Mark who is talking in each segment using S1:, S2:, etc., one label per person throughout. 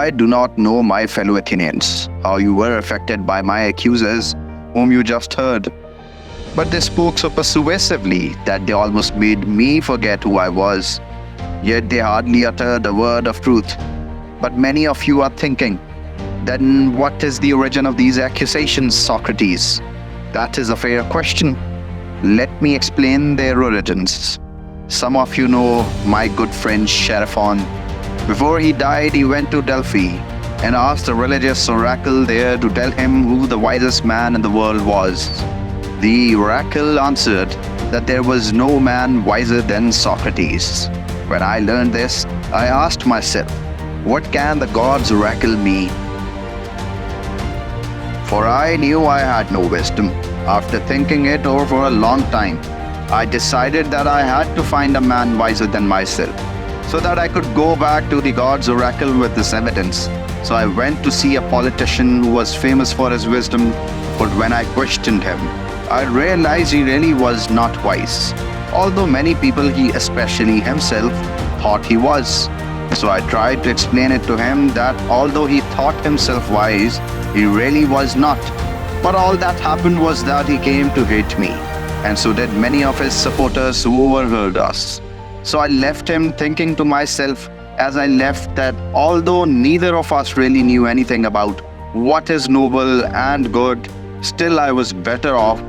S1: I do not know, my fellow Athenians, how you were affected by my accusers, whom you just heard. But they spoke so persuasively that they almost made me forget who I was. Yet they hardly uttered a word of truth. But many of you are thinking, then what is the origin of these accusations, Socrates? That is a fair question. Let me explain their origins. Some of you know my good friend Xenophon. Before he died, he went to Delphi and asked the religious oracle there to tell him who the wisest man in the world was. The oracle answered that there was no man wiser than Socrates. When I learned this, I asked myself, what can the god's oracle mean? For I knew I had no wisdom. After thinking it over for a long time, I decided that I had to find a man wiser than myself, so that I could go back to the god's oracle with this evidence. So I went to see a politician who was famous for his wisdom, but when I questioned him, I realized he really was not wise, although many people, he especially himself, thought he was. So I tried to explain it to him that although he thought himself wise, he really was not. But all that happened was that he came to hate me, and so did many of his supporters who overheard us. So I left him thinking to myself as I left that although neither of us really knew anything about what is noble and good, still I was better off,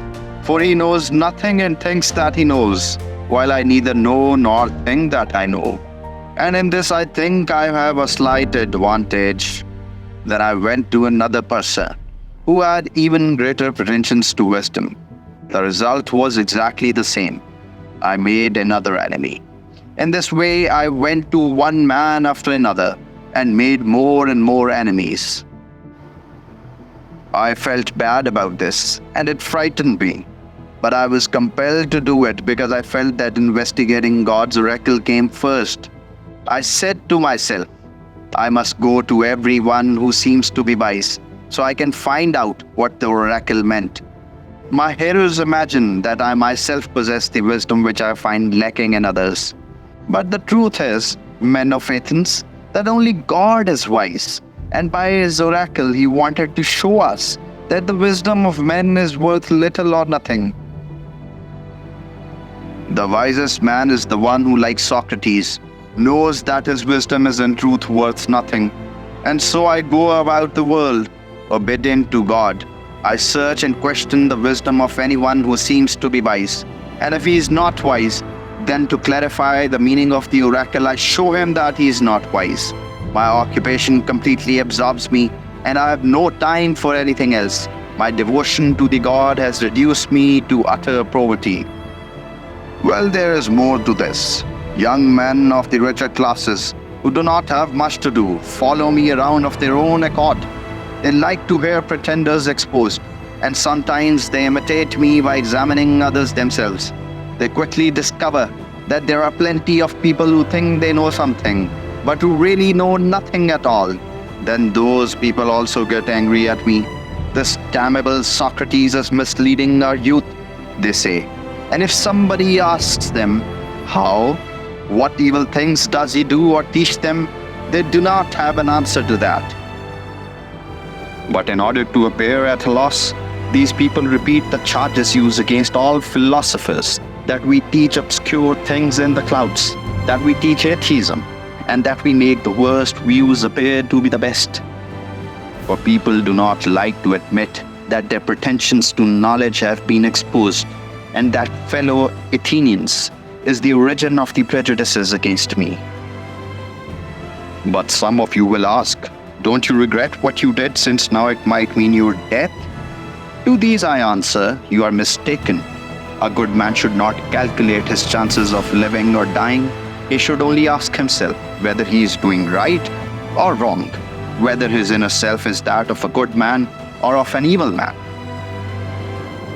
S1: for he knows nothing and thinks that he knows, while I neither know nor think that I know. And in this I think I have a slight advantage. Then I went to another person who had even greater pretensions to wisdom. The result was exactly the same. I made another enemy. In this way, I went to one man after another and made more and more enemies. I felt bad about this, and it frightened me. But I was compelled to do it because I felt that investigating God's oracle came first. I said to myself, I must go to everyone who seems to be wise, so I can find out what the oracle meant. My heroes imagine that I myself possess the wisdom which I find lacking in others. But the truth is, men of Athens, that only God is wise, and by his oracle he wanted to show us that the wisdom of men is worth little or nothing. The wisest man is the one who, like Socrates, knows that his wisdom is in truth worth nothing. And so I go about the world, obedient to God. I search and question the wisdom of anyone who seems to be wise. And if he is not wise, then to clarify the meaning of the oracle, I show him that he is not wise. My occupation completely absorbs me, and I have no time for anything else. My devotion to the God has reduced me to utter poverty. Well, there is more to this. Young men of the richer classes who do not have much to do follow me around of their own accord. They like to hear pretenders exposed, and sometimes they imitate me by examining others themselves. They quickly discover that there are plenty of people who think they know something, but who really know nothing at all. Then those people also get angry at me. This damnable Socrates is misleading our youth, they say. And if somebody asks them, how? What evil things does he do or teach them? They do not have an answer to that. But in order to appear at a loss, these people repeat the charges used against all philosophers, that we teach obscure things in the clouds, that we teach atheism, and that we make the worst views appear to be the best. For people do not like to admit that their pretensions to knowledge have been exposed, and that, fellow Athenians, is the origin of the prejudices against me. But some of you will ask, don't you regret what you did, since now it might mean your death? To these I answer, you are mistaken. A good man should not calculate his chances of living or dying. He should only ask himself whether he is doing right or wrong, whether his inner self is that of a good man or of an evil man.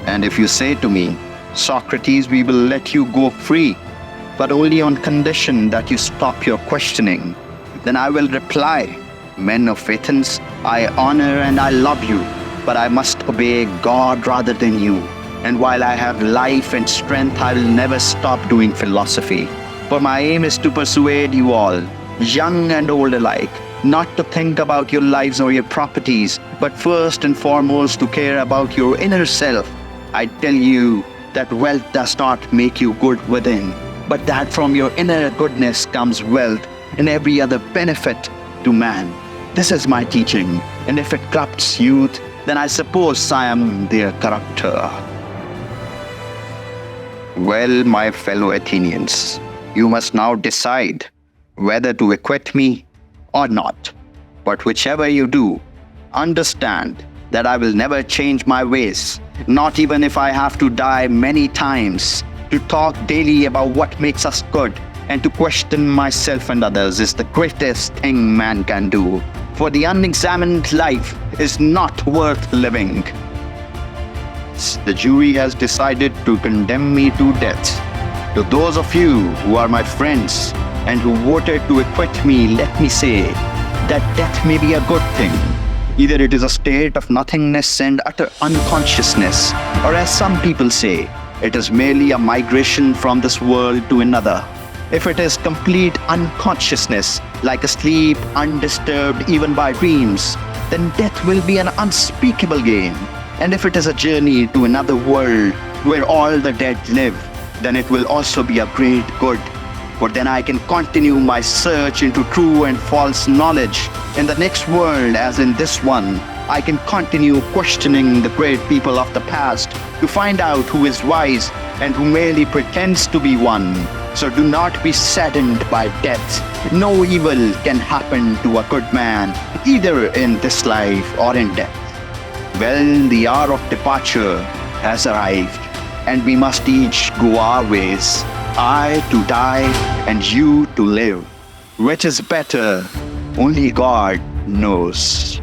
S1: And if you say to me, Socrates, we will let you go free, but only on condition that you stop your questioning, then I will reply, men of Athens, I honor and I love you, but I must obey God rather than you. And while I have life and strength, I will never stop doing philosophy. For my aim is to persuade you all, young and old alike, not to think about your lives or your properties, but first and foremost to care about your inner self. I tell you that wealth does not make you good within, but that from your inner goodness comes wealth and every other benefit to man. This is my teaching, and if it corrupts youth, then I suppose I am their corrupter. Well, my fellow Athenians, you must now decide whether to acquit me or not. But whichever you do, understand that I will never change my ways, not even if I have to die many times. To talk daily about what makes us good and to question myself and others is the greatest thing man can do. For the unexamined life is not worth living. The jury has decided to condemn me to death. To those of you who are my friends and who voted to acquit me, let me say that death may be a good thing. Either it is a state of nothingness and utter unconsciousness, or as some people say, it is merely a migration from this world to another. If it is complete unconsciousness, like a sleep undisturbed even by dreams, then death will be an unspeakable gain. And if it is a journey to another world where all the dead live, then it will also be a great good. For then I can continue my search into true and false knowledge. In the next world, as in this one, I can continue questioning the great people of the past to find out who is wise and who merely pretends to be one. So do not be saddened by death. No evil can happen to a good man, either in this life or in death. Well, the hour of departure has arrived, and we must each go our ways. I to die and you to live. Which is better, only God knows.